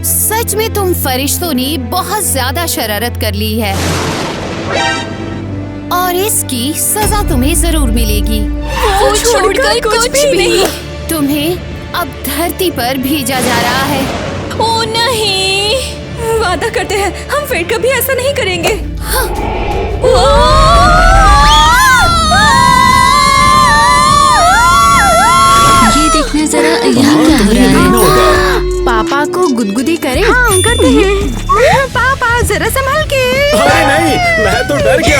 सच में तुम फरिश्तों ने बहुत ज्यादा शरारत कर ली है और इसकी सजा तुम्हें जरूर मिलेगी। वो छोड़कर कुछ भी नहीं। तुम्हें अब धरती पर भेजा जा रहा है। ओ नहीं, वादा करते हैं हम फिर कभी ऐसा नहीं करेंगे। ये देखना जरा, यहाँ क्या हो रहा है? पापा को गुदगुदी करें? हाँ करते हैं। पापा जरा संभाल के। अरे नहीं, मैं तो डर गया।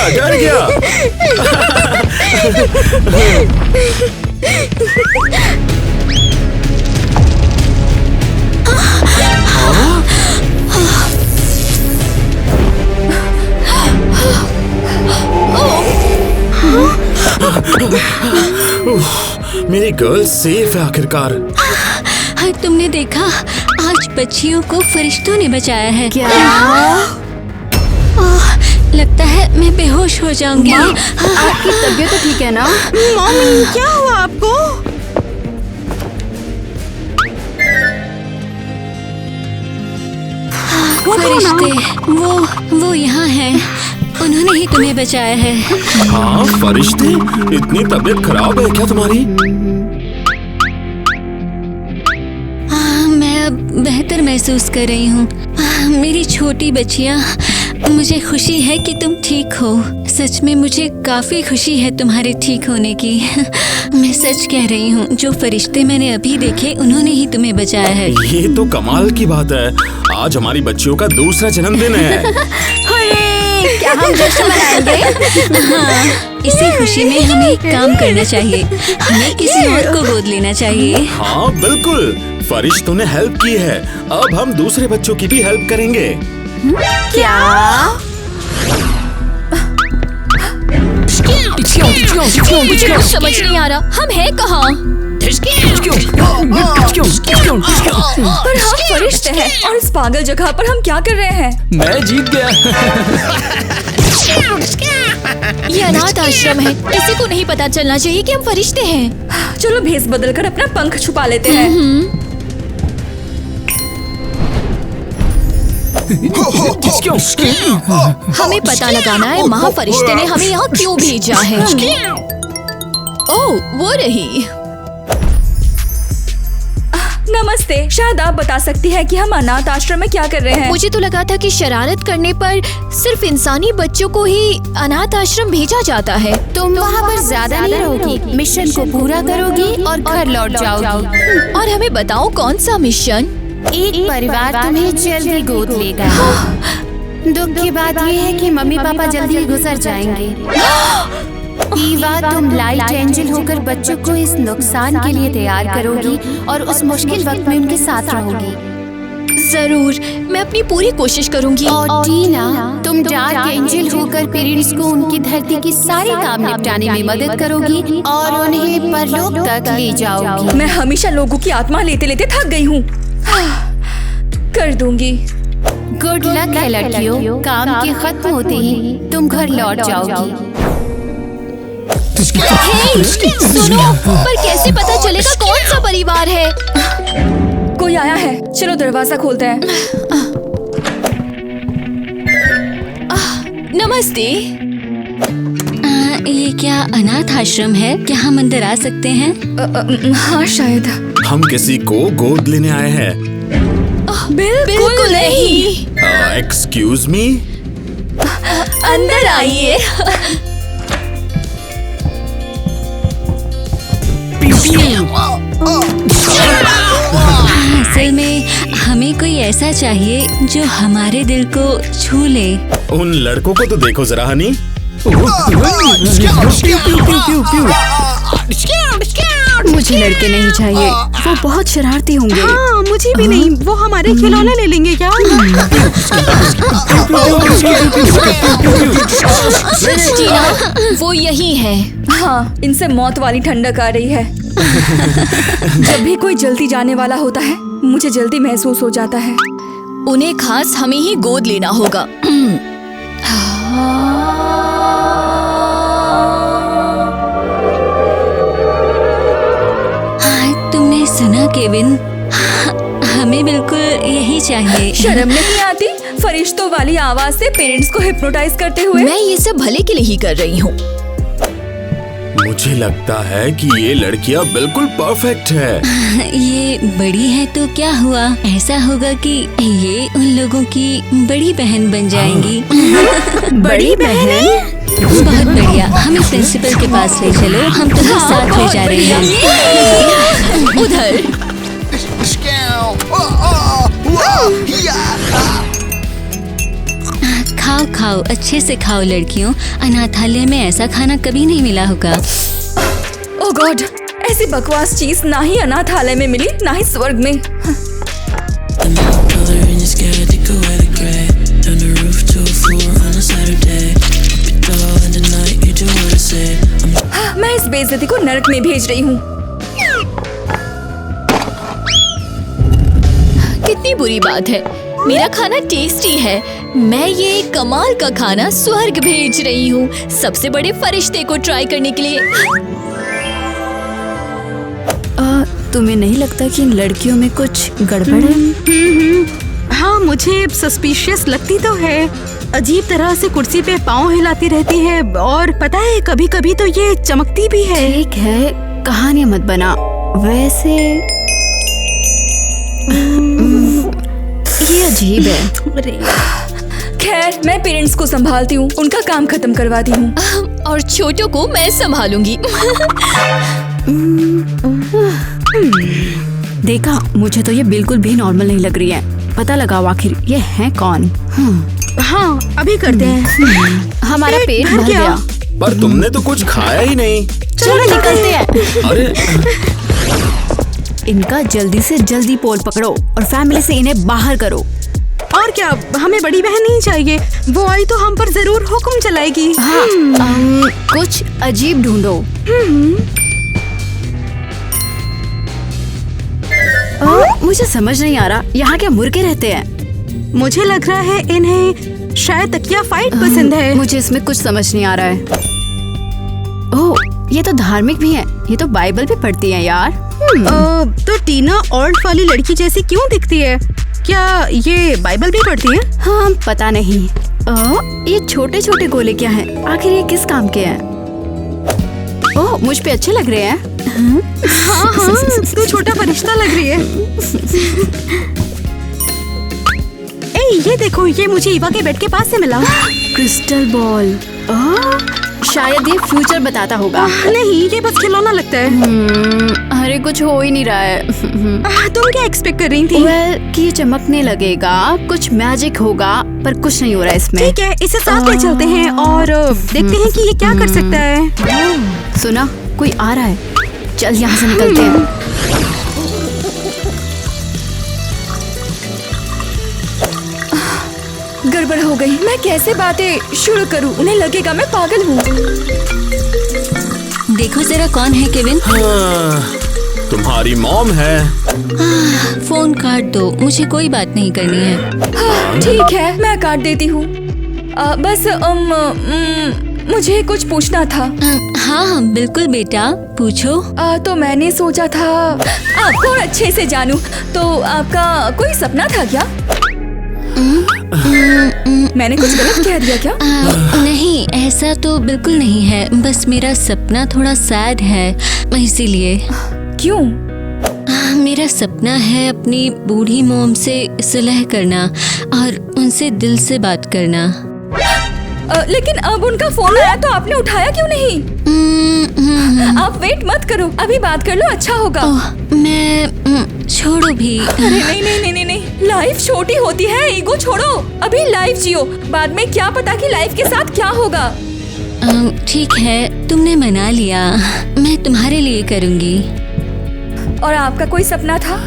मेरी गर्ल सेफ है आखिरकार। हाँ, तुमने देखा, आज बच्चियों को फरिश्तों ने बचाया है। क्या? लगता है मैं बेहोश हो जाऊंगी। आपकी तबीयत तो ठीक है ना? मम्मी क्या हुआ आपको? फरिश्ते, वो यहाँ हैं। उन्होंने ही तुम्हें बचाया है। हाँ फरिश्ते, इतनी तबीयत खराब है क्या तुम्हारी? मैं अब बेहतर महसूस कर रही हूँ। मेरी छोटी बच्चियाँ, मुझे खुशी है कि तुम ठीक हो। सच में मुझे काफी खुशी है तुम्हारे ठीक होने की। मैं सच कह रही हूँ, जो फरिश्ते मैंने अभी देखे उन्होंने ही तुम्हें बचाया है। ये तो कमाल की बात है। आज हमारी बच्चियों का दूसरा जन्मदिन है। क्या हम जश्न मनाएंगे? हाँ, इसी खुशी में हमें एक काम करना चाहिए। हमें किसी और को गोद लेना चाहिए। हाँ बिल्कुल, फरिश्तों ने हेल्प की है, अब हम दूसरे बच्चों की भी हेल्प करेंगे। क्या? समझ नहीं आ रहा, हम हैं कहाँ? पर हम फरिश्ते हैं और इस पागल जगह पर हम क्या कर रहे हैं? मैं जीत गया। ये अनाथ आश्रम है, किसी को नहीं पता चलना चाहिए कि हम फरिश्ते हैं। चलो भेस बदल कर अपना पंख छुपा लेते हैं। हमें पता लगाना है महाफरिश्ते ने हमें यहाँ क्यों भेजा है। ओह, वो रही। नमस्ते, शायद आप बता सकती है कि हम अनाथ आश्रम में क्या कर रहे हैं? मुझे तो लगा था कि शरारत करने पर सिर्फ इंसानी बच्चों को ही अनाथ आश्रम भेजा जाता है। तुम वहाँ पर ज्यादा नहीं रहोगी, मिशन को पूरा करोगी और घर लौट जाओगी। और हमें बताओ कौन सा मिशन? एक परिवार तुम्हें जल्दी गोद लेगा। दुख की बात यह है कि मम्मी पापा जल्दी गुजर जाएंगे। ईवा, तुम लाइट एंजल होकर बच्चों को इस नुकसान के लिए तैयार करोगी और उस मुश्किल वक्त में उनके साथ रहोगी। जरूर, मैं अपनी पूरी कोशिश करूंगी। और टीना, तुम डार्क एंजल होकर पेरेंट्स को उनकी धरती की सारी काम निपटाने में मदद करोगी और उन्हें परलोक तक ले जाओगी। मैं हमेशा लोगों की आत्मा लेते लेते थक गई हूँ। कर दूंगी। गुड लक है लड़कियों, काम के खत्म होते ही तुम घर लौट जाओगी। सुनो, पर कैसे पता चलेगा कौन सा परिवार है? कोई आया है, चलो दरवाजा खोलते हैं। नमस्ते। ये क्या अनाथ आश्रम है? क्या हम अंदर आ सकते हैं? हाँ शायद। हम किसी को गोद लेने आए हैं। बिल्कुल नहीं। Excuse me? अंदर आइए। असल में हमें कोई ऐसा चाहिए जो हमारे दिल को छू ले। उन लड़कों को तो देखो जरा हनी। मुझे लड़के नहीं चाहिए, वो बहुत शरारती होंगे। हाँ, मुझे भी नहीं। वो हमारे खिलौने ले लेंगे क्या? टीना, वो यही है। हाँ, इनसे मौत वाली ठंडक आ रही है। जब भी कोई जल्दी जाने वाला होता है, मुझे जल्दी महसूस हो जाता है। उन्हें खास हमें ही गोद लेना होगा। तुमने सुना केविन? हमें बिल्कुल यही चाहिए। शर्म नहीं आती फरिश्तों वाली आवाज से पेरेंट्स को हिप्नोटाइज करते हुए? मैं ये सब भले के लिए ही कर रही हूँ। मुझे लगता है कि ये लड़कियाँ बिल्कुल परफेक्ट है। ये बड़ी है तो क्या हुआ, ऐसा होगा कि ये उन लोगों की बड़ी बहन बन जाएंगी। बड़ी बहन? बहुत बढ़िया, हमें प्रिंसिपल के पास ले चलो, हम तुम्हें साथ ले जा रहे हैं। उधर खाओ खाओ, अच्छे से खाओ लड़कियों, अनाथालय में ऐसा खाना कभी नहीं मिला होगा। ओह गॉड, ऐसी बकवास चीज ना ही अनाथालय में मिली ना ही स्वर्ग में। मैं इस बेइज्जती को नरक में भेज रही हूँ। कितनी बुरी बात है, मेरा खाना टेस्टी है। मैं ये कमाल का खाना स्वर्ग भेज रही हूँ सबसे बड़े फरिश्ते को ट्राई करने के लिए। तुम्हें नहीं लगता कि इन लड़कियों में कुछ गड़बड़ है? हाँ, मुझे सस्पिशियस लगती तो है। अजीब तरह से कुर्सी पे पाँव हिलाती रहती है और पता है कभी कभी तो ये चमकती भी है। ठीक है, कहानी मत बना। वैसे ये अजीब है। खैर, मैं पेरेंट्स को संभालती हूँ, उनका काम खत्म करवाती हूँ। और छोटों को मैं संभालूंगी। देखा, मुझे तो ये बिल्कुल भी नॉर्मल नहीं लग रही है। पता लगाओ आखिर ये है कौन। हाँ, अभी करते हैं। हमारा पेट भर गया। पर तुमने तो कुछ खाया ही नहीं। चलो निकलते हैं। अरे इनका जल्दी से जल्दी पोल पकड़ो और फैमिली से इन्हें बाहर करो। और क्या, हमें बड़ी बहन नहीं चाहिए, वो आई तो हम पर जरूर हुक्म चलाएगी। हाँ, कुछ अजीब ढूंढो। मुझे समझ नहीं आ रहा, यहाँ क्या मुर्गे रहते हैं? मुझे लग रहा है इन्हें शायद तकिया फाइट पसंद है। मुझे इसमें कुछ समझ नहीं आ रहा है। ओह, ये तो धार्मिक भी है, ये तो बाइबल भी पढ़ती है यार। तो टीना ऑल्ट वाली लड़की जैसी क्यों दिखती है? क्या ये बाइबल भी पढ़ती है? हाँ, पता नहीं। ये छोटे छोटे गोले क्या हैं? आखिर ये किस काम के हैं? ओह, मुझ पे अच्छे लग रहे हैं। हाँ हाँ, तू छोटा फरिश्ता लग रही है। ए, ये देखो, ये मुझे ईवा के बेड के पास से मिला। Crystal ball. शायद ये फ्यूचर बताता होगा। नहीं, ये बस खिलौना लगता है। अरे कुछ हो ही नहीं रहा है। तुम क्या एक्सपेक्ट कर रही थी? Well, कि ये चमकने लगेगा, कुछ मैजिक होगा, पर कुछ नहीं हो रहा है इसमें। ठीक है, इसे साथ ले चलते हैं और देखते हैं कि ये क्या कर सकता है। सुना, कोई आ रहा है। चल यहाँ से निकलते हैं। गड़बड़ हो गई, मैं कैसे बातें शुरू करूँ? उन्हें लगेगा मैं पागल हूँ। देखो जरा कौन है केविन। हाँ, तुम्हारी मॉम है। फोन काट दो, मुझे कोई बात नहीं करनी है। हाँ, ठीक है, मैं काट देती हूँ। बस मुझे कुछ पूछना था। हाँ हाँ बिल्कुल बेटा, पूछो। तो मैंने सोचा था आपको अच्छे से जानूं, तो आपका कोई सपना था क्या? मैंने कुछ गलत कह दिया क्या? नहीं, ऐसा तो बिल्कुल नहीं है, बस मेरा सपना थोड़ा सैड है, इसीलिए। क्यों? मेरा सपना है अपनी बूढ़ी मोम से सुलह करना और उनसे दिल से बात करना। लेकिन अब उनका फोन आया तो आपने उठाया क्यों नहीं? आप वेट मत करो, अभी बात कर लो, अच्छा होगा। मैं छोड़ो भी। अरे नहीं नहीं नहीं नहीं नहीं, लाइफ छोटी होती है, ईगो छोड़ो, अभी लाइफ जियो, बाद में क्या पता कि लाइफ के साथ क्या होगा। ठीक है, तुमने मना लिया, मैं तुम्हारे लिए करूँगी। और आपका कोई सपना था?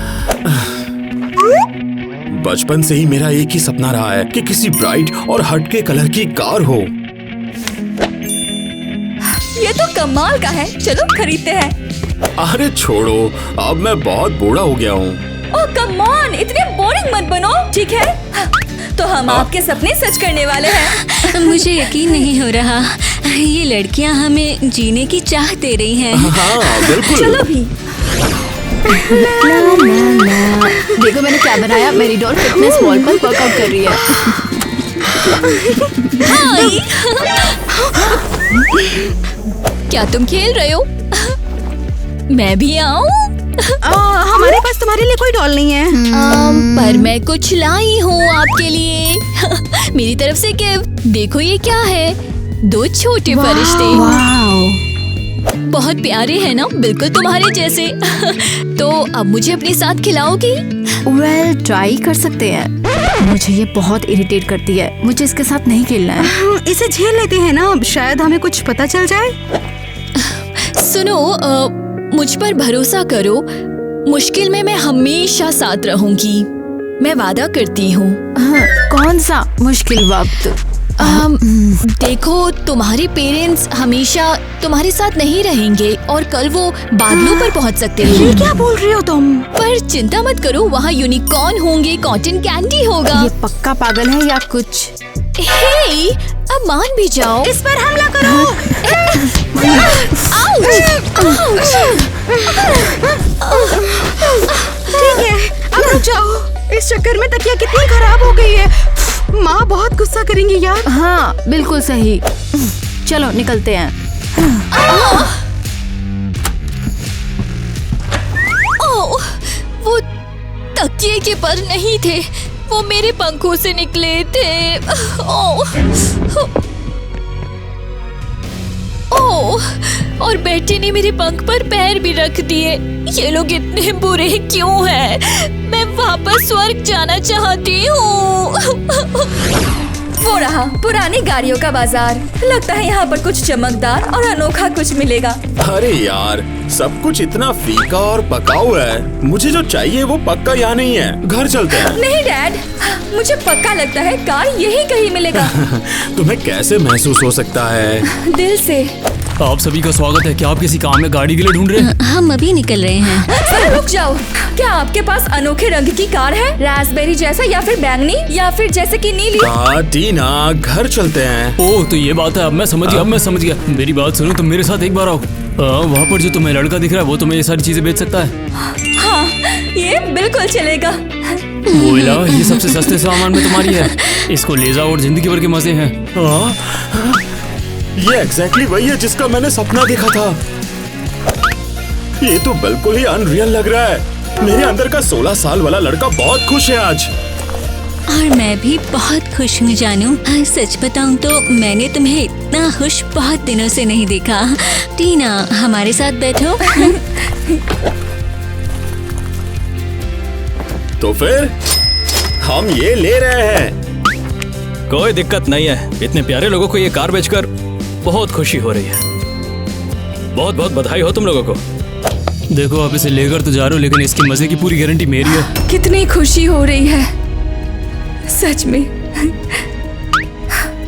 बचपन से ही मेरा एक ही सपना रहा है कि किसी ब्राइट और हटके कलर की कार हो। ये तो कमाल का है, चलो खरीदते हैं। अरे छोड़ो, अब मैं बहुत बूढ़ा हो गया हूँ। ओह कम ऑन, इतने बोरिंग मत बनो, ठीक है? तो हम आपके सपने सच करने वाले हैं। मुझे यकीन नहीं हो रहा, ये लड़कियां हमें जीने की चाह दे रही हैं। हाँ बिल्कुल। चलो भी। देखो मैंने क्या बनाया, मेरी डॉल फिटनेस वॉल पर वर्कआउट कर रही है। हाय। क्या तुम खेल रहे हो? मैं भी आऊं? हमारे पास तुम्हारे लिए कोई डॉल नहीं है। पर मैं कुछ लाई हूँ आपके लिए। मेरी तरफ से गिफ्ट। देखो ये क्या है, 2 छोटे फरिश्ते। बहुत प्यारे हैं ना, बिल्कुल तुम्हारे जैसे। तो अब मुझे अपने साथ खिलाओगी? वेल, ट्राई कर सकते हैं। मुझे ये बहुत इरिटेट करती है, मुझे इसके साथ नहीं खेलना है। इसे झेल लेते हैं ना, शायद हमें कुछ पता चल जाए। सुनो, मुझ पर भरोसा करो, मुश्किल में मैं हमेशा साथ रहूंगी, मैं वादा करती हूँ। कौन सा मुश्किल वक्त? देखो, तुम्हारे पेरेंट्स हमेशा तुम्हारे साथ नहीं रहेंगे और कल वो बादलों पर पहुंच सकते हैं। ये क्या बोल रही हो तुम? पर चिंता मत करो, वहाँ यूनिकॉर्न होंगे, कॉटन कैंडी होगा। ये पक्का पागल है या कुछ? हे, अब मान भी जाओ। इस पर हमला करो। ठीक है, अब रुक जाओ। इस चक्कर में तकिया कितनी खराब हो गई है। माँ बहुत गुस्सा करेंगी यार। हाँ, बिल्कुल सही। चलो निकलते हैं। ओह, वो तकिए के पर नहीं थे, वो मेरे पंखों से निकले थे। ओह, ओह, और बेटी ने मेरे पंख पर पैर भी रख दिए। ये लोग इतने बुरे क्यों हैं? मैं वापस स्वर्ग जाना चाहती हूँ। वो रहा पुरानी गाड़ियों का बाजार। लगता है यहाँ पर कुछ चमकदार और अनोखा कुछ मिलेगा। अरे यार, सब कुछ इतना फीका और पकाऊ है। मुझे जो चाहिए वो पक्का यहाँ नहीं है। घर चलते हैं। नहीं डैड, मुझे पक्का लगता है कार यही कहीं मिलेगा। तुम्हें कैसे महसूस हो सकता है? दिल से। आप सभी का स्वागत है। क्या आप किसी काम में गाड़ी के लिए ढूंढ रहे हैं? हम अभी निकल रहे हैं। अरे रुक जाओ, क्या आपके पास अनोखे रंग की कार है? रास्पबेरी जैसा या फिर बैंगनी या फिर जैसे कि नीली? टीना, घर चलते हैं। ओह, तो ये बात है। अब मैं समझ गया। मेरी बात सुनो, तुम मेरे साथ एक बार आओ। वहाँ पर जो तुम्हें लड़का दिख रहा है वो तुम्हें ये सारी चीजें बेच सकता है। हाँ, ये बिल्कुल चलेगा। बोला, ये सबसे सस्ते सामान में तुम्हारी है। इसको ले जाओ और जिंदगी भर के मजे हैं। ये एग्जैक्टली वही है जिसका मैंने सपना देखा था। ये तो बिल्कुल ही अनरियल लग रहा है। मेरे अंदर का 16 साल वाला लड़का बहुत खुश है आज। और मैं भी बहुत खुश हूँ जानू। सच बताऊँ तो मैंने तुम्हें इतना खुश बहुत दिनों से नहीं देखा। टीना, हमारे साथ बैठो। तो फिर हम ये ले रहे हैं। कोई दिक्कत नहीं है। इतने प्यारे लोगों को ये कार बेचकर बहुत खुशी हो रही है। बहुत बहुत बधाई हो तुम लोगों को। देखो, आप इसे लेकर तो जा रहे हो, लेकिन इसके मजे की पूरी गारंटी मेरी है। कितनी खुशी हो रही है सच में।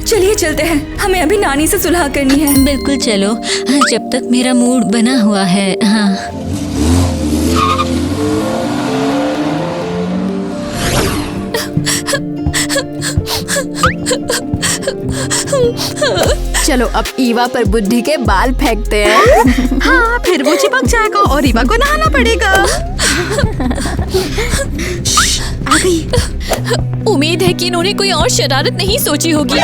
चलिए चलते हैं, हमें अभी नानी से सुलह करनी है। बिल्कुल चलो। हाँ, जब तक मेरा मूड बना हुआ है। हाँ, चलो अब ईवा पर बुद्धि के बाल फेंकते हैं। हाँ, फिर वो चिपक जाएगा और ईवा को नहाना पड़ेगा। आ गई। उम्मीद है कि इन्होंने कोई और शरारत नहीं सोची होगी।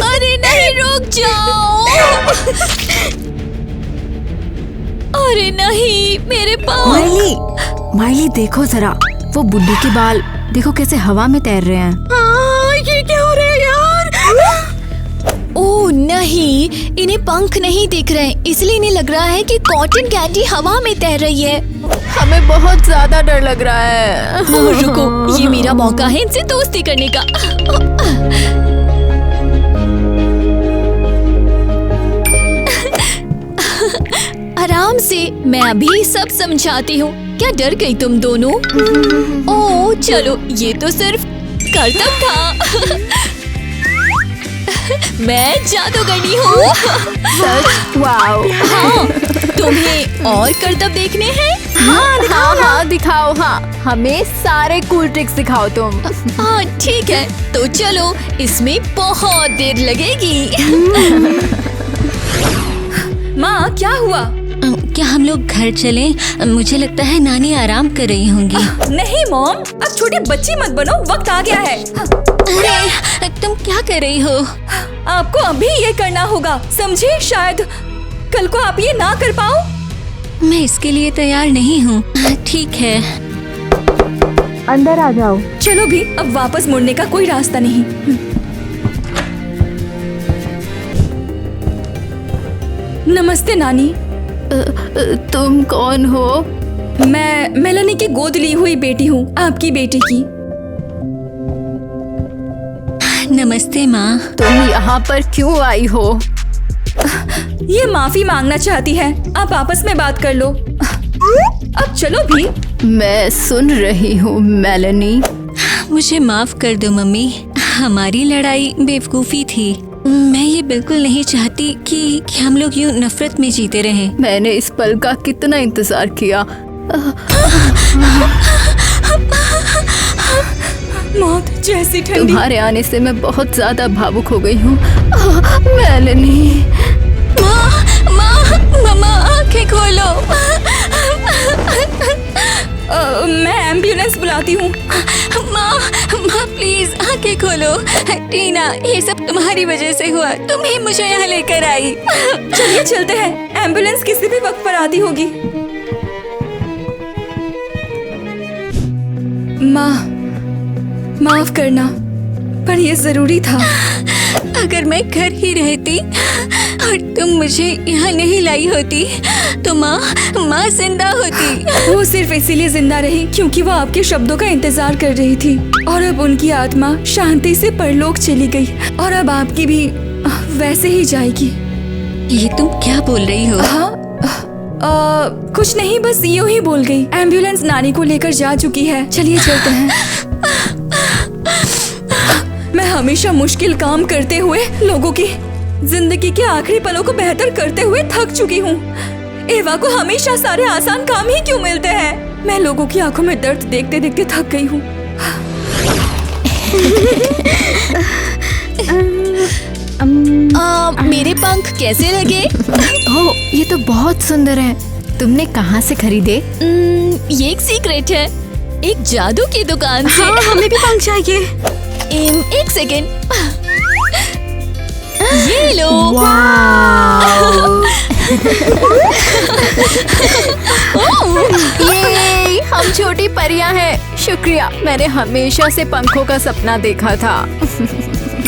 अरे नहीं, रुक जाओ। अरे नहीं, मेरे पाँव। माइली देखो जरा, वो बुद्धि के बाल देखो कैसे हवा में तैर रहे हैं। ये क्या हो रहा है यार? ओह नहीं, इन्हें पंख नहीं दिख रहे, इसलिए इन्हें लग रहा है कि कॉटन कैंडी हवा में तैर रही है। हमें बहुत ज्यादा डर लग रहा है। ओह रुको, ये मेरा मौका है इनसे दोस्ती करने का। आराम से, मैं अभी सब समझाती हूँ। क्या डर गई तुम दोनों? ओह चलो, ये तो सिर्फ करतब था। मैं जादूगरनी हूँ। वाओ। हाँ, तो तुम्हें और करतब देखने हैं? हाँ दिखाओ। हाँ, हमें सारे कूल ट्रिक्स दिखाओ तुम। हाँ ठीक है, तो चलो, इसमें बहुत देर लगेगी। माँ क्या हुआ? क्या हम लोग घर चलें? मुझे लगता है नानी आराम कर रही होंगी। नहीं मॉम, अब छोटी बच्ची मत बनो, वक्त आ गया है। अरे तुम क्या कर रही हो? आपको अभी ये करना होगा, समझे? शायद कल को आप ये ना कर पाओ। मैं इसके लिए तैयार नहीं हूँ। ठीक है, अंदर आ जाओ। चलो भी, अब वापस मुड़ने का कोई रास्ता नहीं। नमस्ते नानी। तुम कौन हो? मैं मेलानी की गोद ली हुई बेटी हूँ, आपकी बेटी की। नमस्ते माँ। तुम यहाँ पर क्यों आई हो? ये माफी मांगना चाहती है, आप आपस में बात कर लो। अब चलो भी। मैं सुन रही हूँ मेलानी। मुझे माफ कर दो मम्मी, हमारी लड़ाई बेवकूफ़ी थी। मैं ये बिल्कुल नहीं चाहती कि हम लोग यूँ नफरत में जीते रहें। मैंने इस पल का कितना इंतजार किया। मौत जैसी ठंडी। तुम्हारे आने से मैं बहुत ज्यादा भावुक हो गई हूँ मेलानी। मम्मा आंखें खोलो। मैं एम्बुलेंस बुलाती हूँ। माँ प्लीज आंखें खोलो। टीना, ये सब तुम्हारी वजह से हुआ, तुम ही मुझे यहाँ लेकर आई। चलिए चलते हैं, एम्बुलेंस किसी भी वक्त पर आती होगी। माँ माफ करना, पर ये जरूरी था। अगर मैं घर ही रहती और तुम मुझे यहाँ नहीं लाई होती तो माँ जिंदा होती। वो सिर्फ इसीलिए जिंदा रही क्योंकि वो आपके शब्दों का इंतजार कर रही थी, और अब उनकी आत्मा शांति से परलोक चली गई, और अब आपकी भी वैसे ही जाएगी। ये तुम क्या बोल रही हो? हाँ, कुछ नहीं, बस यूं ही बोल गई। एम्बुलेंस नानी को लेकर जा चुकी है, चलिए चलते हैं। मैं हमेशा मुश्किल काम करते हुए लोगों की जिंदगी के आखिरी पलों को बेहतर करते हुए थक चुकी हूँ। एवा को हमेशा सारे आसान काम ही क्यों मिलते हैं? मैं लोगों की आंखों में दर्द देखते देखते थक गई हूँ। मेरे पंख कैसे लगे? ओह, ये तो बहुत सुंदर है। तुमने कहाँ से खरीदे? ये एक सीक्रेट है, एक जादू की दुकान से। हाँ, हमें भी पंख चाहिए। एक सेकेंड, ये लो। ये हम छोटी परियां हैं। शुक्रिया, मैंने हमेशा से पंखों का सपना देखा था।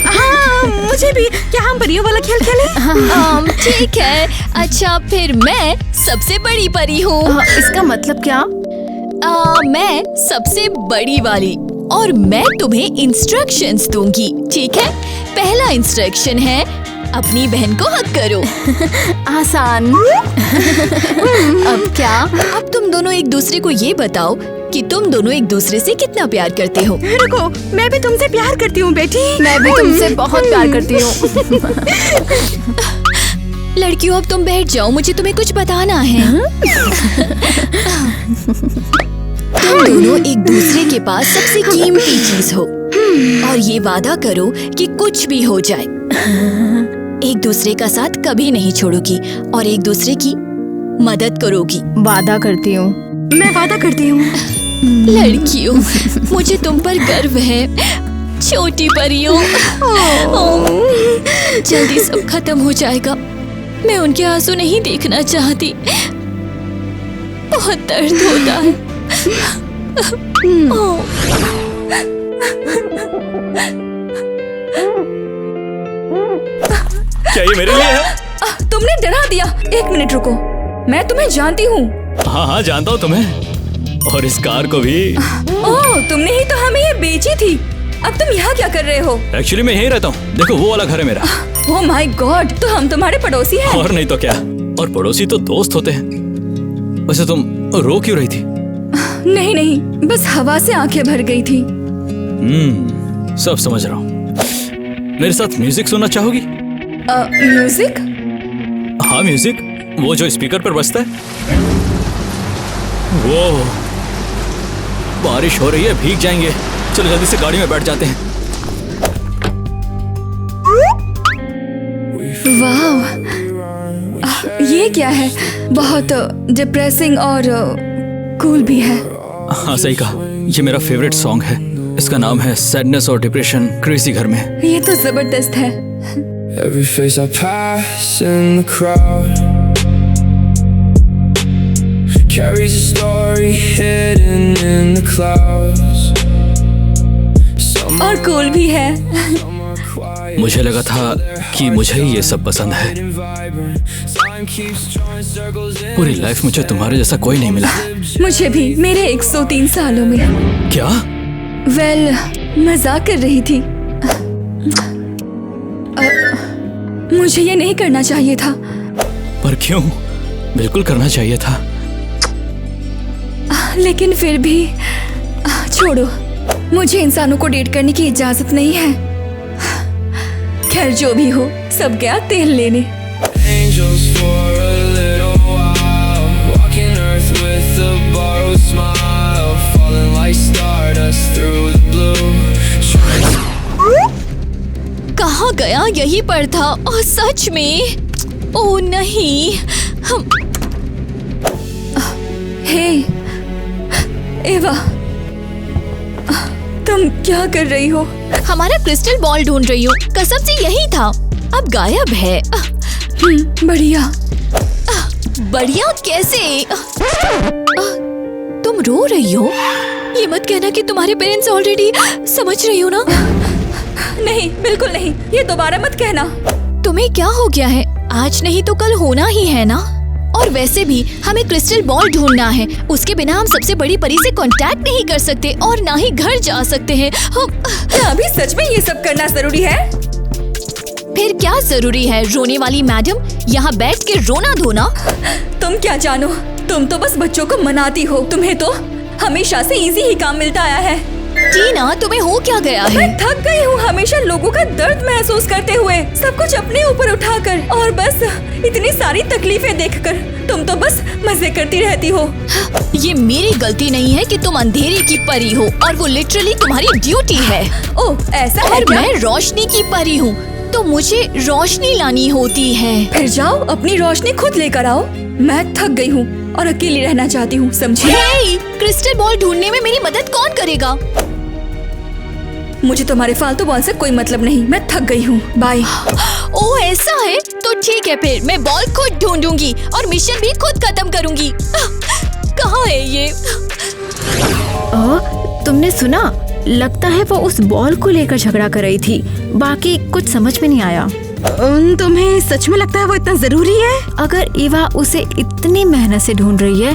हाँ, मुझे भी। क्या हम परियों वाला खेल खेलें? ठीक है, अच्छा फिर मैं सबसे बड़ी परी हूँ। इसका मतलब क्या? मैं सबसे बड़ी वाली, और मैं तुम्हें इंस्ट्रक्शंस दूंगी, ठीक है? पहला इंस्ट्रक्शन है, अपनी बहन को हक करो। आसान। अब क्या? अब तुम दोनों एक दूसरे को ये बताओ कि तुम दोनों एक दूसरे से कितना प्यार करते हो। रुको, मैं भी तुमसे प्यार करती हूँ बेटी। मैं भी तुमसे बहुत प्यार करती हूँ। लड़कियों, अब तुम बैठ जाओ, मुझे तुम्हें कुछ बताना है। तुम दोनों एक दूसरे के पास सबसे कीमती चीज हो, और ये वादा करो कि कुछ भी हो जाए एक दूसरे का साथ कभी नहीं छोड़ोगी और एक दूसरे की मदद करोगी। वादा करती हूँ। मैं वादा करती हूँ। लड़कियों, मुझे तुम पर गर्व है, छोटी परियों। जल्दी सब खत्म हो जाएगा, मैं उनके आंसू नहीं देखना चाहती, बहुत दर्द होता है। क्या ये मेरे लिए है? तुमने डरा दिया। एक मिनट रुको, मैं तुम्हें जानती हूँ। हाँ जानता हूँ तुम्हें, और इस कार को भी। ओह, तुमने ही तो हमें ये बेची थी। अब तुम यहाँ क्या कर रहे हो? एक्चुअली मैं यहीं रहता हूँ, देखो वो वाला घर है मेरा। ओह माय गॉड, तो हम तुम्हारे पड़ोसी हैं। और नहीं तो क्या, और पड़ोसी तो दोस्त होते हैं। वैसे तुम रो क्यों रही थी? नहीं नहीं, बस हवा से आंखें भर गई थी। सब समझ रहा हूँ। मेरे साथ म्यूजिक सुनना चाहोगी? म्यूजिक? हाँ म्यूजिक, वो जो स्पीकर पर बजता है वो। बारिश हो रही है, भीग जाएंगे। चलो जल्दी से गाड़ी में बैठ जाते हैं। वाह, ये क्या है? बहुत डिप्रेसिंग और कूल भी है। हाँ सही कहा, ये मेरा फेवरेट सॉन्ग है। इसका नाम है सैडनेस और डिप्रेशन क्रेजी घर में। ये तो जबरदस्त है। Every face I pass in the crowd carries a story hidden in the clouds. और कूल भी है। मुझे लगा था कि मुझे ही ये सब पसंद है। पूरी लाइफ मुझे तुम्हारे जैसा कोई नहीं मिला। मुझे भी, मेरे 103 सालों में। क्या? वेल, मजाक कर रही थी। मुझे ये नहीं करना चाहिए था। पर क्यों? बिल्कुल करना चाहिए था। लेकिन फिर भी छोड़ो, मुझे इंसानों को डेट करने की इजाजत नहीं है। खैर जो भी हो, सब गया तेल लेने। Angels for a little while, walking earth with a borrowed smile, falling like stardust through the blue. कहाँ गया? यहीं पर था। ओह सच में? ओह नहीं। हे एवा, तुम क्या कर रही हो? हमारा क्रिस्टल बॉल ढूंढ रही हूँ। कसम से यही था, अब गायब है। बढ़िया। बढ़िया कैसे? तुम रो रही हो? ये मत कहना कि तुम्हारे पेरेंट्स ऑलरेडी समझ रही हो ना? नहीं, बिल्कुल नहीं। ये दोबारा मत कहना। तुम्हें क्या हो गया है? आज नहीं तो कल होना ही है ना। और वैसे भी हमें क्रिस्टल बॉल ढूंढना है। उसके बिना हम सबसे बड़ी परी से कांटेक्ट नहीं कर सकते और ना ही घर जा सकते हैं। क्या अभी सच में ये सब करना जरूरी है? फिर क्या जरूरी है? रोने वाली मैडम, यहाँ बैठ के रोना धोना। तुम क्या जानो, तुम तो बस बच्चों को मनाती हो। तुम्हें तो हमेशा से इजी ही काम मिलता आया है। टीना, तुम्हें हो क्या गया है? मैं थक गई हूँ हमेशा लोगों का दर्द महसूस करते हुए, सब कुछ अपने ऊपर उठाकर, और बस इतनी सारी तकलीफें देखकर। तुम तो बस मजे करती रहती हो। ये मेरी गलती नहीं है कि तुम अंधेरे की परी हो, और वो लिटरली तुम्हारी ड्यूटी है। ओह ऐसा है और क्या? मैं रोशनी की परी हूँ, तो मुझे रोशनी लानी होती है। फिर जाओ अपनी रोशनी खुद लेकर आओ। मैं थक गई हूँ और अकेली रहना चाहती हूँ, समझी? हे, क्रिस्टल बॉल ढूंढने में मेरी मदद कौन करेगा? मुझे तुम्हारे फालतू बॉल से कोई मतलब नहीं। मैं थक गई हूँ। बाय। ओह ऐसा है तो ठीक है, फिर मैं बॉल खुद ढूंढूंगी और मिशन भी खुद खत्म करूंगी। कहाँ है ये? तुमने सुना? लगता है वो उस बॉल को लेकर झगड़ा कर रही थी। बाकी कुछ समझ में नहीं आया। तुम्हें सच में लगता है वो इतना जरूरी है? अगर ईवा उसे इतनी मेहनत से ढूंढ रही है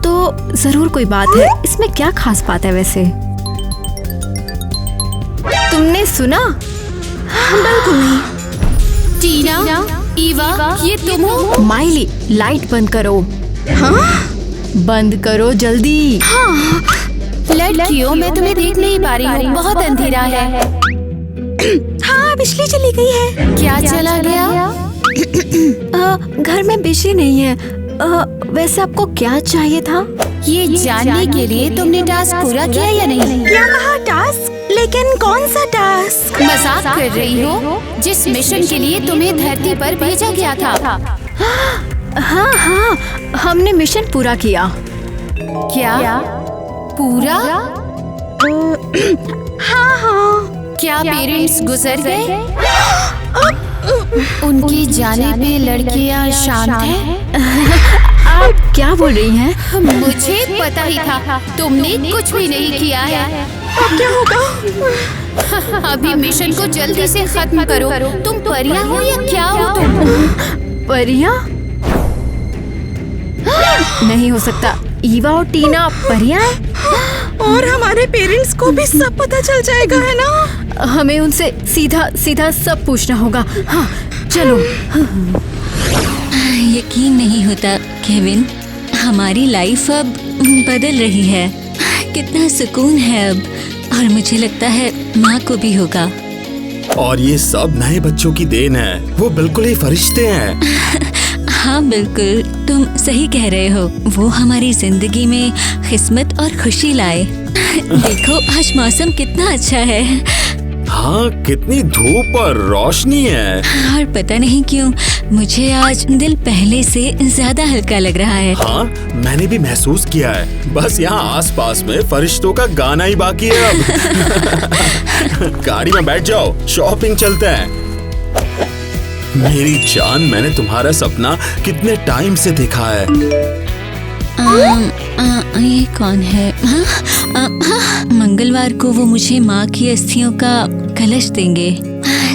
तो जरूर कोई बात है। इसमें क्या खास बात है वैसे? तुमने सुना? बिल्कुल नहीं। टीना, ईवा, ये तुम हो? माइली, लाइट बंद करो। हाँ? बंद करो जल्दी। लड़कियों, मैं तुम्हें देख नहीं पा रही हूँ, बहुत अंधेरा है। हाँ, बिजली चली गई है। क्या चला गया? घर में बिजली नहीं है। वैसे आपको क्या चाहिए था? ये जानने के लिए तुमने टास्क पूरा किया या नहीं? क्या कहा? टास्क? लेकिन कौन सा टास्क? मजाक कर रही हो? जिस मिशन के लिए तुम्हें धरती पर भेजा गया था। हाँ, हमने मिशन पूरा किया। क्या पूरा? हाँ। क्या पेरेंट्स गुजर गए? उनके जाने पे लड़कियां शांत हैं? आप क्या बोल रही हैं? मुझे पता ही था, तुमने कुछ भी नहीं किया है। अब क्या होगा? अभी मिशन को जल्दी से खत्म करो। तुम परियां हो या क्या हो तुम? परियां? नहीं हो सकता। ईवा और टीना परियां हैं? और हमारे पेरेंट्स को भी सब पता चल जाएगा, है ना? हमें उनसे सीधा सब पूछना होगा। हाँ, चलो। यकीन नहीं होता केविन, हमारी लाइफ अब बदल रही है। कितना सुकून है अब, और मुझे लगता है माँ को भी होगा। और ये सब नए बच्चों की देन है। वो बिल्कुल ही फरिश्ते हैं। हाँ बिल्कुल, तुम सही कह रहे हो। वो हमारी जिंदगी में किस्मत और खुशी लाए। देखो आज मौसम कितना अच्छा है। हाँ, कितनी धूप और रोशनी है। और पता नहीं क्यों मुझे आज दिल पहले से ज्यादा हल्का लग रहा है। हाँ, मैंने भी महसूस किया है। बस यहाँ आसपास में फरिश्तों का गाना ही बाकी है अब। गाड़ी में बैठ जाओ, शॉपिंग चलते हैं। मेरी जान, मैंने तुम्हारा सपना कितने टाइम से देखा है। ये कौन है? मंगलवार को वो मुझे माँ की अस्थियों का कलश देंगे।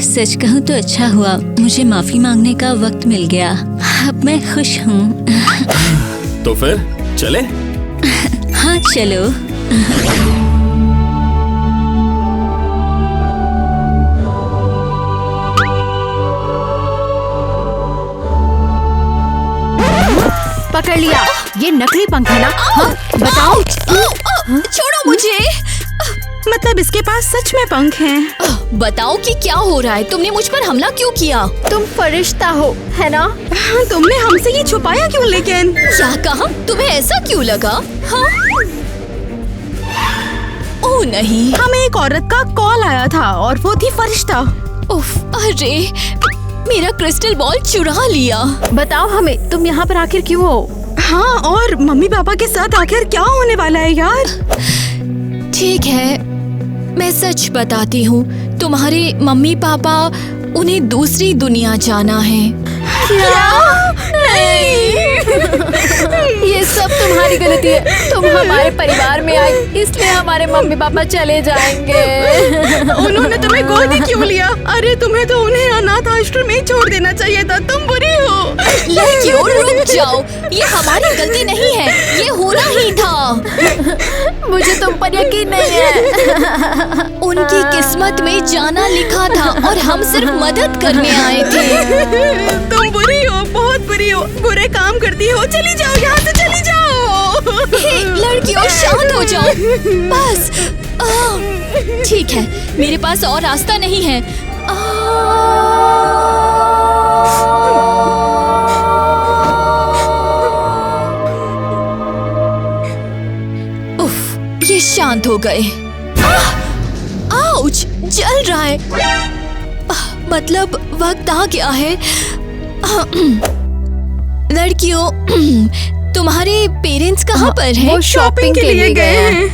सच कहूँ तो अच्छा हुआ, मुझे माफी मांगने का वक्त मिल गया। अब मैं खुश हूँ। तो फिर चले? हाँ चलो। पकड़ लिया। ये नकली पंख है ना? हाँ, बताओ। छोड़ो मुझे। मतलब इसके पास सच में पंख हैं। बताओ कि क्या हो रहा है? तुमने मुझ पर हमला क्यों किया? तुम फरिश्ता हो, है ना? हाँ, तुमने हमसे ये छुपाया क्यों? लेकिन क्या कहा? तुम्हें ऐसा क्यों लगा? हाँ? ओह नहीं, हमें एक औरत का कॉल आया था और वो थी फरिश्ता। उफ, अरे मेरा क्रिस्टल बॉल चुरा लिया। बताओ हमें, तुम यहाँ पर आखिर क्यों हो? हाँ, और मम्मी पापा के साथ आखिर क्या होने वाला है यार? ठीक है, मैं सच बताती हूँ। तुम्हारे मम्मी पापा, उन्हें दूसरी दुनिया जाना है। क्या? नहीं। ये सब तुम्हारी गलती है। तुम हमारे परिवार में आई, इसलिए हमारे मम्मी पापा चले जाएंगे। उन्होंने तुम्हें गोद में क्यों लिया? अरे तुम्हें तो उन्हें अनाथ आश्रम में छोड़ देना चाहिए था। तुम बुरी हो। लड़कियों रुक जाओ, ये हमारी गलती नहीं है, ये होना ही था। मुझे तुम पर यकीन नहीं है। उनकी किस्मत में जाना लिखा था और हम सिर्फ मदद करने आए थे। तुम बुरी हो, बहुत बुरी हो, बुरे काम करती हो। चली जाओ यहाँ से, चली जाओ। हे, लड़कियों शांत हो जाओ बस। ठीक है, मेरे पास और रास्ता नहीं है। उफ, ये शांत हो गए। आउच, जल रहा है। मतलब वक्त आ गया है। लड़कियों, तुम्हारे पेरेंट्स कहाँ पर हैं? वो शॉपिंग के लिए गए हैं।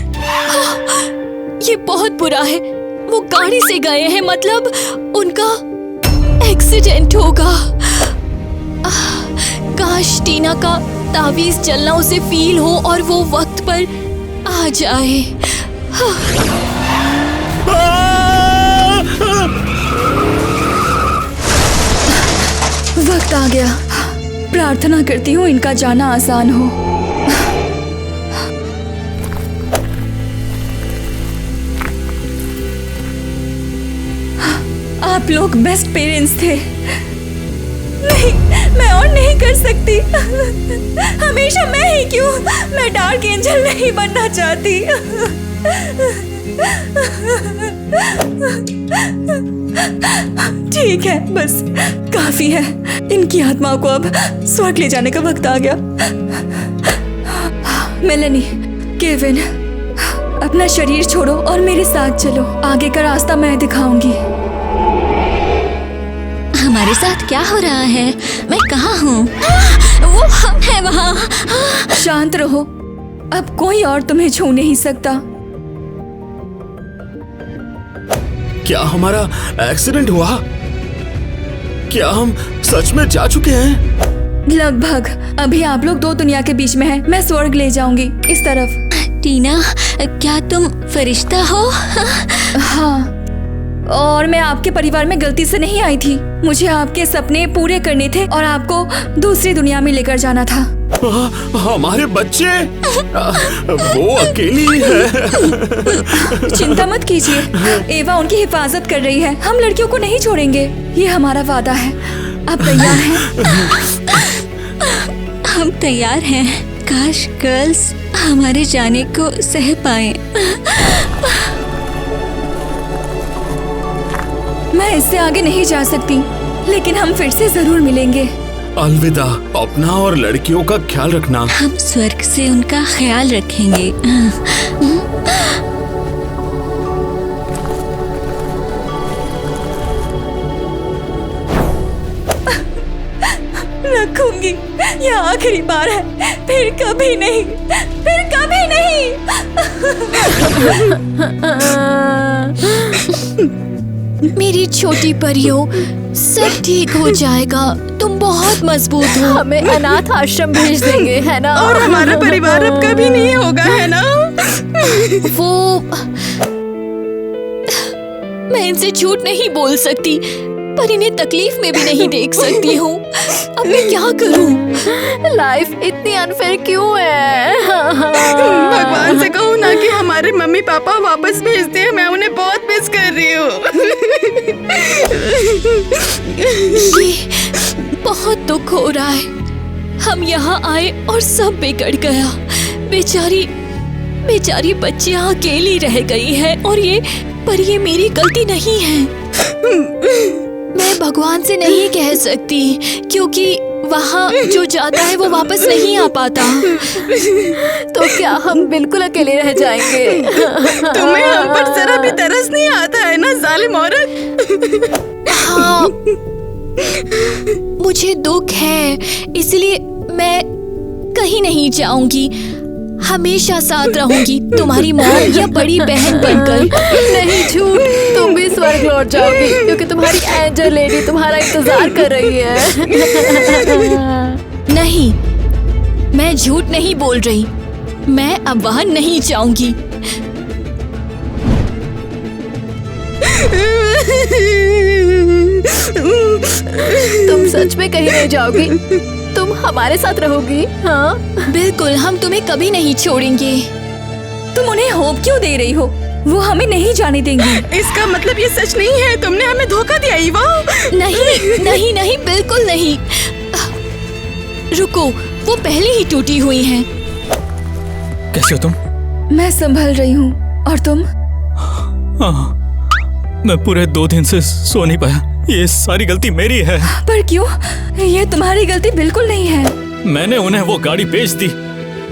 ये बहुत बुरा है। वो गाड़ी से गए हैं, मतलब उनका एक्सीडेंट होगा। काश टीना का तावीज चलना उसे फील हो और वो वक्त पर आ जाए। वक्त आ गया। प्रार्थना करती हूँ इनका जाना आसान हो। आप लोग बेस्ट पेरेंट्स थे। नहीं, मैं और नहीं कर सकती। हमेशा मैं ही क्यों? मैं डार्क एंजल नहीं बनना चाहती। ठीक है, बस काफी है। इनकी आत्माओं को अब स्वर्ग ले जाने का वक्त आ गया। मेलेनी, केविन, अपना शरीर छोड़ो और मेरे साथ चलो। आगे का रास्ता मैं दिखाऊंगी। हमारे साथ क्या हो रहा है? मैं कहाँ हूँ? वो हम है वहाँ। शांत रहो, अब कोई और तुम्हें छू नहीं सकता। क्या हमारा एक्सीडेंट हुआ? क्या हम सच में जा चुके हैं? लगभग। अभी आप लोग दो दुनिया के बीच में हैं। मैं स्वर्ग ले जाऊंगी, इस तरफ। टीना, क्या तुम फरिश्ता हो? हाँ, और मैं आपके परिवार में गलती से नहीं आई थी। मुझे आपके सपने पूरे करने थे और आपको दूसरी दुनिया में लेकर जाना था। हमारे बच्चे? वो अकेली है। चिंता मत कीजिए, एवा उनकी हिफाजत कर रही है। हम लड़कियों को नहीं छोड़ेंगे, ये हमारा वादा है। आप तैयार हैं? हम तैयार हैं। काश गर्ल्स हमारे जाने को सह पाएं। मैं इससे आगे नहीं जा सकती, लेकिन हम फिर से जरूर मिलेंगे। अलविदा। अपना और लड़कियों का ख्याल रखना। हम स्वर्ग से उनका ख्याल रखेंगे। रखूंगी, ये आखिरी बार है, फिर कभी नहीं, फिर कभी नहीं। मेरी छोटी परियों, सब ठीक हो जाएगा। तुम बहुत मजबूत हो। हमें अनाथ आश्रम भेज देंगे, है ना? और हमारा परिवार अब कभी नहीं होगा, है ना? वो मैं इनसे झूठ नहीं बोल सकती, पर इन्हें तकलीफ में भी नहीं देख सकती हूँ। अब मैं क्या करूँ? लाइफ इतनी अनफेयर क्यों है? भगवान से कहूँ ना कि हमारे मम्मी पापा वापस भेज दिए। मैं उन्हें बहुत मिस कर रही हूँ। ये बहुत दुख हो रहा है। हम यहाँ आए और सब बिगड़ गया। बेचारी बच्चियाँ अकेली रह गई है, और पर ये मेरी गलती नहीं है। मैं भगवान से नहीं कह सकती, क्योंकि वहाँ जो जाता है वो वापस नहीं आ पाता। तो क्या हम बिल्कुल अकेले रह जाएंगे? तुम्हें हम पर जरा भी तरस नहीं आता है ना, जालिम औरत? हाँ, मुझे दुख है, इसलिए मैं कहीं नहीं जाऊंगी। हमेशा साथ रहूंगी, तुम्हारी मॉम या बड़ी बहन बनकर। नहीं, झूठ। तुम भी स्वर्ग लौट जाओगी, क्योंकि तुम्हारी एंजल लेडी तुम्हारा इंतजार कर रही है। नहीं, मैं झूठ नहीं बोल रही। मैं अब वहाँ नहीं जाऊंगी। तुम सच में कहीं नहीं जाओगी? तुम हमारे साथ रहोगी? हाँ, बिल्कुल, हम तुम्हें कभी नहीं छोड़ेंगे। तुम उन्हें होप क्यों दे रही हो? वो हमें नहीं जाने देंगे। इसका मतलब ये सच नहीं है, तुमने हमें धोखा दिया ईवा। नहीं नहीं नहीं, बिल्कुल नहीं। रुको, वो पहले ही टूटी हुई हैं। कैसे हो तुम? मैं संभल रही हूँ, और तुम? हाँ, मैं पूरे 2 दिन से सो नहीं पाया। ये सारी गलती मेरी है। पर क्यों? ये तुम्हारी गलती बिल्कुल नहीं है। मैंने उन्हें वो गाड़ी बेच दी,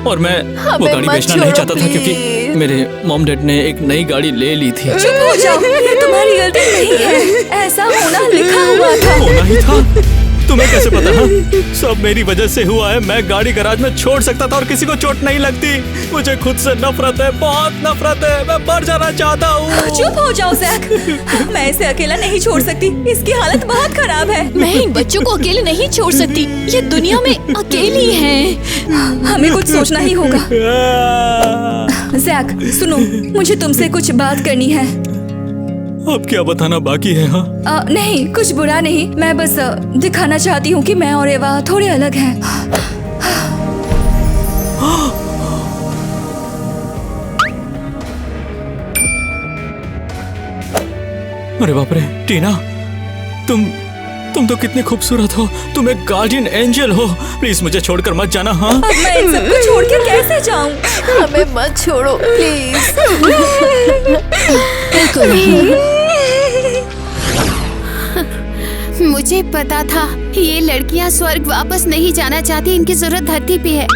और मैं वो गाड़ी बेचना नहीं चाहता था, क्योंकि मेरे मॉम डैड ने एक नई गाड़ी ले ली थी। चुप हो जाओ, ये तुम्हारी गलती नहीं है। ऐसा होना लिखा हुआ था। होना ही था। तुम्हें कैसे पता? हाँ, सब मेरी वजह से हुआ है। मैं गाड़ी गैराज में छोड़ सकता था और किसी को चोट नहीं लगती। मुझे खुद से नफरत है, बहुत नफरत है। मैं मर जाना चाहता हूँ। चुप हो जाओ जैक, मैं इसे अकेला नहीं छोड़ सकती। इसकी हालत बहुत खराब है। मैं इन बच्चों को अकेले नहीं छोड़ सकती। ये दुनिया में अकेली हैं। हमें कुछ सोचना ही होगा। जैक, सुनो, मुझे तुमसे कुछ बात करनी है। अब क्या बताना बाकी है? हाँ, नहीं, कुछ बुरा नहीं। मैं बस दिखाना चाहती हूँ कि मैं और एवा थोड़े अलग हैं। अरे बाप रे, टीना, तुम तो कितनी खूबसूरत हो। तुम एक गार्डियन एंजल हो। प्लीज मुझे छोड़कर मत जाना। हाँ, अब मैं इन सबको छोड़ के कैसे जाऊँ? हमें मत छोड़ो प्लीज। मुझे पता था ये लड़कियां स्वर्ग वापस नहीं जाना चाहती। इनकी जरूरत धरती पे है।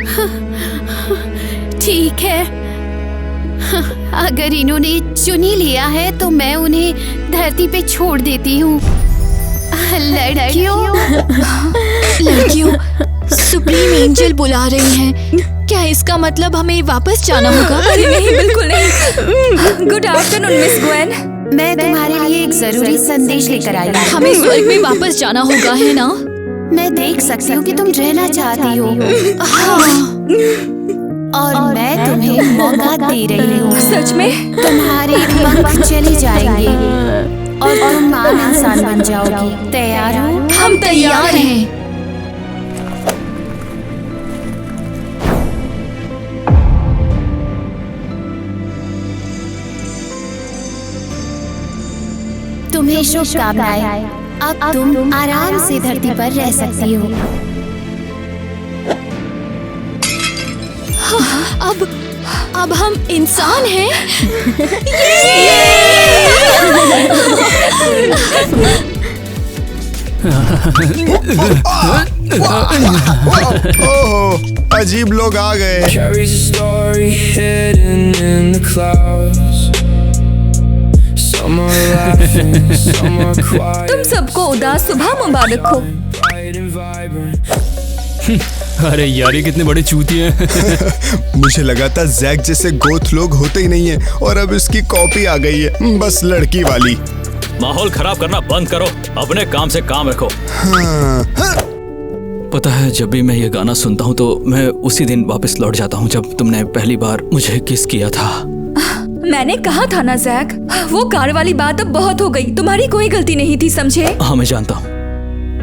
ठीक है, अगर इन्होंने चुन ही लिया है तो मैं उन्हें धरती पे छोड़ देती हूँ। लड़कियों, सुप्रीम एंजल बुला रही हैं। क्या इसका मतलब हमें वापस जाना होगा? अरे नहीं, बिल्कुल नहीं। Good afternoon miss Gwen. मैं तुम्हारे लिए एक जरूरी संदेश लेकर आई हूँ। हमें स्वर्ग में वापस जाना होगा, है ना? मैं देख सकती हूँ कि तुम रहना चाहती हो। हाँ। और मैं तुम्हें मौका दे रही हूँ। सच में? तुम्हारे पंख चले जाएंगे और तुम महान इंसान बन जाओगी। तैयार हो? हम तैयार हैं। तुम्हें शुभकामनाएं। अब तुम आराम से धरती पर रह सकती हो। अब हम इंसान हैं। ओह, अजीब लोग आ गए। Carries a story hidden in the clouds. Some are laughing, some are quiet. तुम सबको उदास सुबह मुबारक हो। Bright and vibrant. अरे यार ये कितने बड़े चूतिए हैं। मुझे लगा था जैक जैसे गोथ लोग होते ही नहीं है और अब इसकी कॉपी आ गई है, बस लड़की वाली। माहौल खराब करना बंद करो, अपने काम से काम रखो। पता है जब भी मैं ये गाना सुनता हूँ तो मैं उसी दिन वापस लौट जाता हूँ जब तुमने पहली बार मुझे किस किया था। मैंने कहा था ना जैक, वो कार वाली बात अब बहुत हो गई। तुम्हारी कोई गलती नहीं थी, समझे? हाँ मैं जानता हूँ,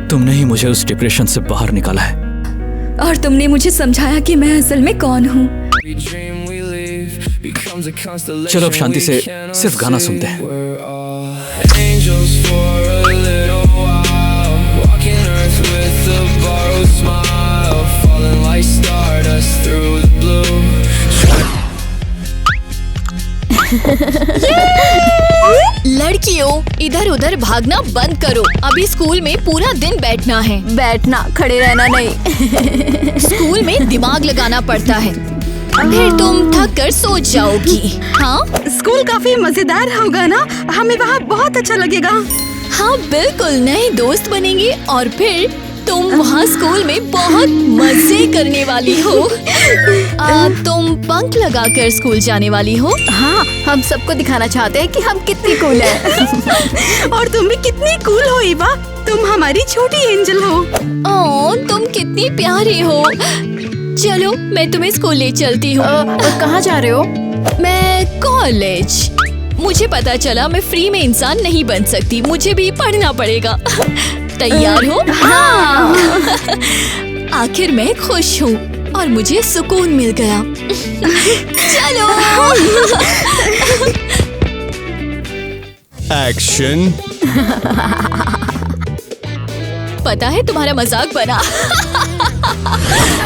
तुमने ही मुझे उस डिप्रेशन से बाहर निकाला है। और तुमने मुझे समझाया कि मैं असल में कौन हूँ। We dream, we live, becomes a constellation. चलो अब शांति से we cannot सिर्फ गाना see. सुनते हैं। We're all angels for a little while, walking earth with a borrowed smile, falling like stardust through the blue. लड़कियों इधर उधर भागना बंद करो। अभी स्कूल में पूरा दिन बैठना है। बैठना, खड़े रहना नहीं। स्कूल में दिमाग लगाना पड़ता है, फिर तुम थक कर सो जाओगी। हाँ स्कूल काफी मजेदार होगा ना, हमें वहाँ बहुत अच्छा लगेगा। हाँ बिल्कुल, नए दोस्त बनेंगे और फिर तुम वहाँ स्कूल में बहुत मजे करने वाली हो। तुम पंख लगाकर स्कूल जाने वाली हो। हाँ, हम सबको दिखाना चाहते हैं कि हम कितनी कूल हैं। और तुम भी कितनी कूल हो ईवा, तुम हमारी छोटी एंजल हो। ओह तुम कितनी प्यारी हो। चलो मैं तुम्हें स्कूल ले चलती हूँ। कहाँ जा रहे हो? मैं कॉलेज। मुझे पता चला मैं फ्री में इंसान नहीं बन सकती, मुझे भी पढ़ना पड़ेगा। तैयार हो? हाँ। आखिर मैं खुश हूँ और मुझे सुकून मिल गया। चलो। एक्शन। पता है तुम्हारा मजाक बना।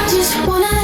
Just wanna